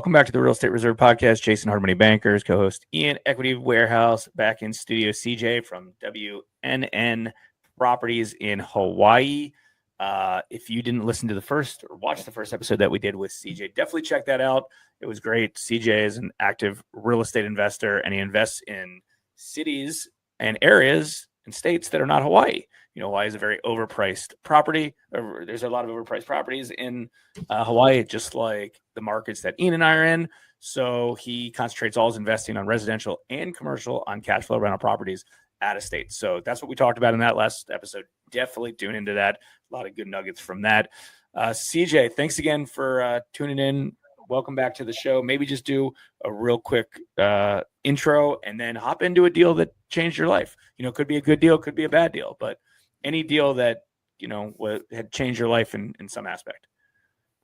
Welcome back to the Real Estate Reserve Podcast. Jason Hard Money Bankers, co-host Ian Equity Warehouse, back in studio CJ from WNN Properties in Hawaii. If you didn't listen to the first or watch the first episode that we did with CJ, definitely check that out. It was great. CJ is an active real estate investor, and he invests in cities and areas and states that are not Hawaii. You know, Hawaii is a very overpriced property. There's a lot of overpriced properties in Hawaii, just like the markets that Ian and I are in. So he concentrates all his investing on residential and commercial on cash flow rental properties out of state. So that's what we talked about in that last episode. Definitely tune into that. A lot of good nuggets from that. CJ, thanks again for tuning in. Welcome back to the show. Maybe just do a real quick intro and then hop into a deal that changed your life. You know, could be a good deal, could be a bad deal, but any deal that, you know, had changed your life in some aspect.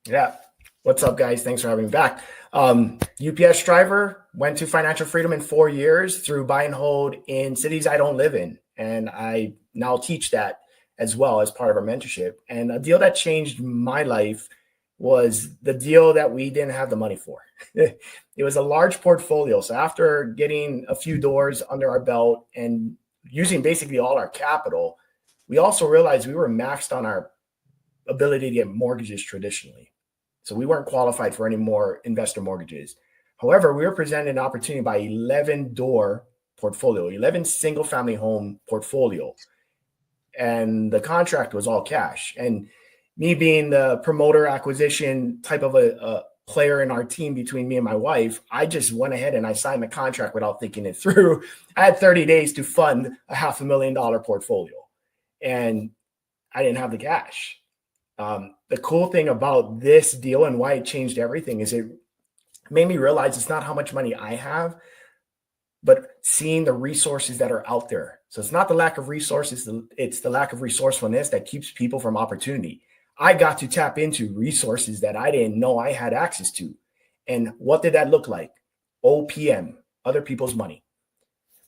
Yeah. What's up, guys? Thanks for having me back. UPS driver, went to financial freedom in 4 years through buy and hold in cities I don't live in. And I now teach that as well as part of our mentorship. And a deal that changed my life was the deal that we didn't have the money for. It was a large portfolio. So after getting a few doors under our belt and using basically all our capital, we also realized we were maxed on our ability to get mortgages traditionally. So we weren't qualified for any more investor mortgages. However, we were presented an opportunity by 11 door portfolio, 11 single family home portfolio. And the contract was all cash. And me being the promoter acquisition type of a player in our team between me and my wife, I just went ahead and I signed the contract without thinking it through. I had 30 days to fund a $500,000 portfolio. And I didn't have the cash. The cool thing about this deal and why it changed everything is it made me realize it's not how much money I have, but seeing the resources that are out there. So it's not the lack of resources, it's the lack of resourcefulness that keeps people from opportunity. I got to tap into resources that I didn't know I had access to. And what did that look like? OPM, other people's money.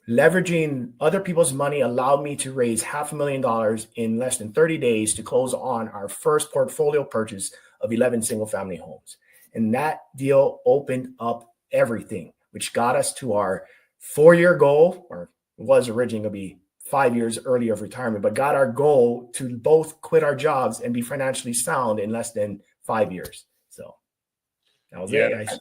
Leveraging other people's money allowed me to raise $500,000 in less than 30 days to close on our first portfolio purchase of 11 single family homes. And that deal opened up everything, which got us to our 4-year goal, or it was originally going to be 5 years early of retirement, but got our goal to both quit our jobs and be financially sound in less than 5 years. So that was it, guys.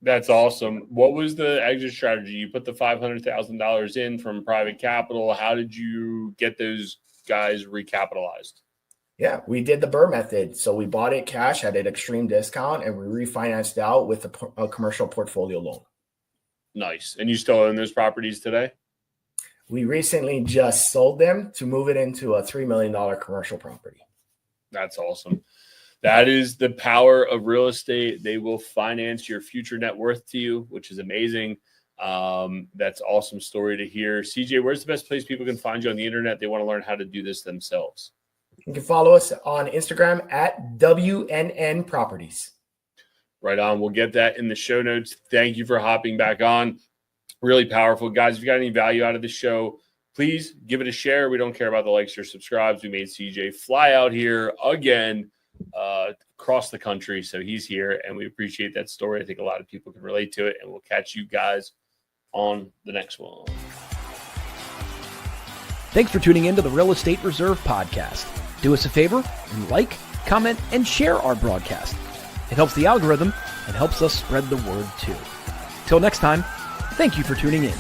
That's awesome. What was the exit strategy? You put the $500,000 in from private capital. How did you get those guys recapitalized? Yeah, we did the Burr method. So we bought it cash at an extreme discount and we refinanced out with a commercial portfolio loan. Nice. And you still own those properties today? We recently just sold them to move it into a $3 million commercial property. That's awesome. That is the power of real estate. They will finance your future net worth to you, which is amazing. That's an awesome story to hear. CJ, where's the best place people can find you on the internet? They want to learn how to do this themselves. You can follow us on Instagram at WNN Properties. Right on. We'll get that in the show notes. Thank you for hopping back on. Really powerful. Guys, if you got any value out of the show, please give it a share. We don't care about the likes or subscribes. We made CJ fly out here again across the country. So he's here and we appreciate that story. I think a lot of people can relate to it, and we'll catch you guys on the next one. Thanks for tuning in to the Real Estate Reserve Podcast. Do us a favor and like, comment, and share our broadcast. It helps the algorithm and helps us spread the word too. Till next time, thank you for tuning in.